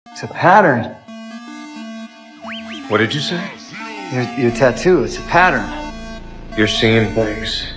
It's a pattern. What did you say? Your tattoo, it's a pattern. You're seeing things.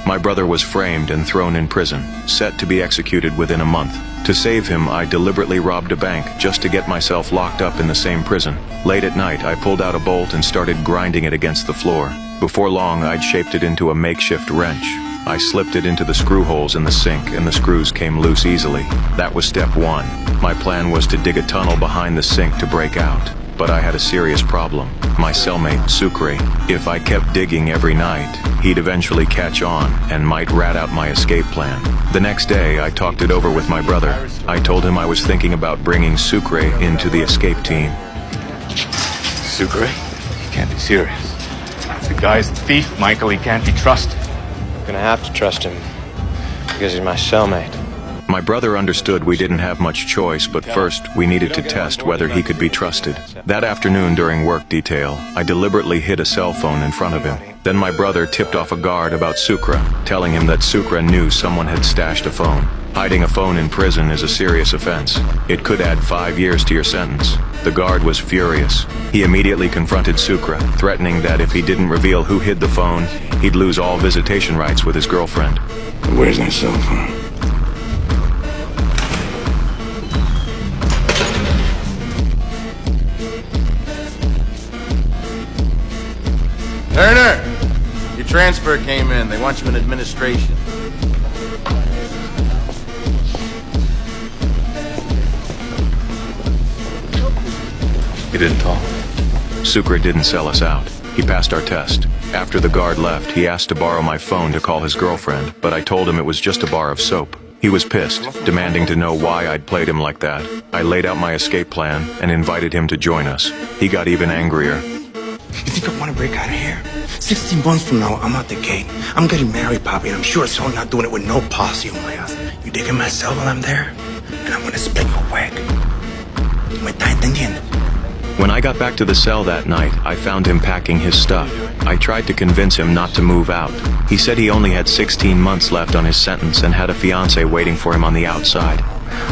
My brother was framed and thrown in prison, set to be executed within a month. To save him, I deliberately robbed a bank just to get myself locked up in the same prison. Late at night, I pulled out a bolt and started grinding it against the floor. Before long, I'd shaped it into a makeshift wrench. I slipped it into the screw holes in the sink, and the screws came loose easily. That was step one. My plan was to dig a tunnel behind the sink to break out. But I had a serious problem. My cellmate, Sucre, if I kept digging every night, he'd eventually catch on and might rat out my escape plan. The next day, I talked it over with my brother. I told him I was thinking about bringing Sucre into the escape team. Sucre? You can't be serious. The guy's a thief, Michael. He can't be trusted. I'm gonna have to trust him because he's my cellmate. My brother understood we didn't have much choice, but first we needed to test whether he could be trusted. That afternoon during work detail, I deliberately hid a cell phone in front of him. Then my brother tipped off a guard about Sucre, telling him that Sucre knew someone had stashed a phone. Hiding a phone in prison is a serious offense. It could add 5 years to your sentence. The guard was furious. He immediately confronted Sucre, threatening that if he didn't reveal who hid the phone, he'd lose all visitation rights with his girlfriend. Where's my cell phone? Turner, your transfer came in. They want you in administration. You didn't talk. Sucre didn't sell us out. He passed our test. After the guard left, he asked to borrow my phone to call his girlfriend, but I told him it was just a bar of soap. He was pissed, demanding to know why I'd played him like that. I laid out my escape plan and invited him to join us. He got even angrier. You think I want to break out of here? 16 months from now, I'm out the gate. I'm getting married, Poppy, and I'm sure as hell not doing it with no posse on my ass. You dig in my cell while I'm there, and I'm gonna split your wig. ¿Me está entendiendo? When I got back to the cell that night, I found him packing his stuff. I tried to convince him not to move out. He said he only had 16 months left on his sentence and had a fiancé waiting for him on the outside.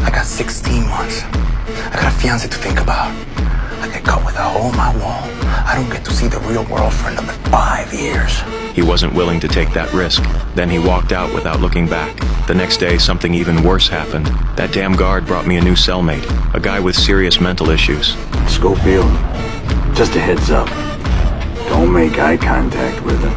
I got 16 months. I got a fiancé to think about. I get caught with a hole in my wall. I don't get to see the real world for another 5 years. He wasn't willing to take that risk. Then he walked out without looking back. The next day, something even worse happened. That damn guard brought me a new cellmate, a guy with serious mental issues. Schofield, just a heads up. Don't make eye contact with him.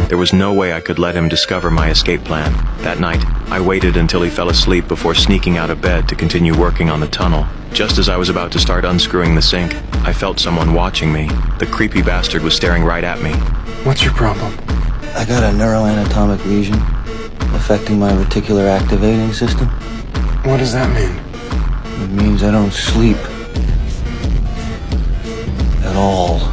There was no way I could let him discover my escape plan. That night, I waited until he fell asleep before sneaking out of bed to continue working on the tunnel. Just as I was about to start unscrewing the sink, I felt someone watching me. The creepy bastard was staring right at me. What's your problem? I got a neuroanatomic lesion affecting my reticular activating system. What does that mean? It means I don't sleep. At all.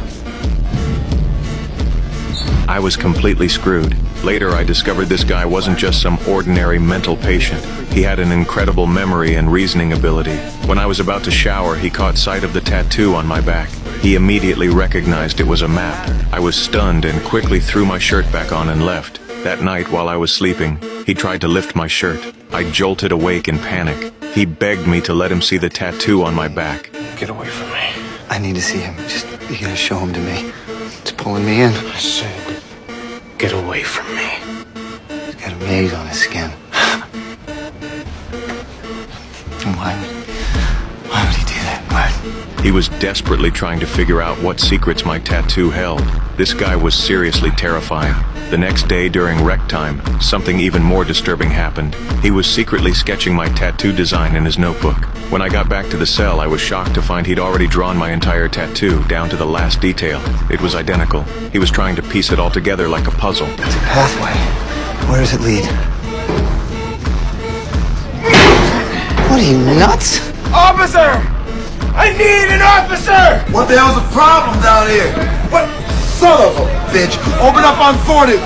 I was completely screwed. Later, I discovered this guy wasn't just some ordinary mental patient. He had an incredible memory and reasoning ability. When I was about to shower, he caught sight of the tattoo on my back. He immediately recognized it was a map. I was stunned and quickly threw my shirt back on and left. That night, while I was sleeping, he tried to lift my shirt. I jolted awake in panic. He begged me to let him see the tattoo on my back. Get away from me. I need to see him. You gotta show him to me. It's pulling me in. I said, get away from me. He's got a maze on his skin. Why would he do that? Why? He was desperately trying to figure out what secrets my tattoo held. This guy was seriously terrifying. The next day during rec time, something even more disturbing happened. He was secretly sketching my tattoo design in his notebook. When I got back to the cell, I was shocked to find he'd already drawn my entire tattoo, down to the last detail. It was identical. He was trying to piece it all together like a puzzle. It's a pathway. Where does it lead? What are you, nuts? Officer! I need an officer! What the hell's the problem down here? What? Son of a bitch! Open up on 40!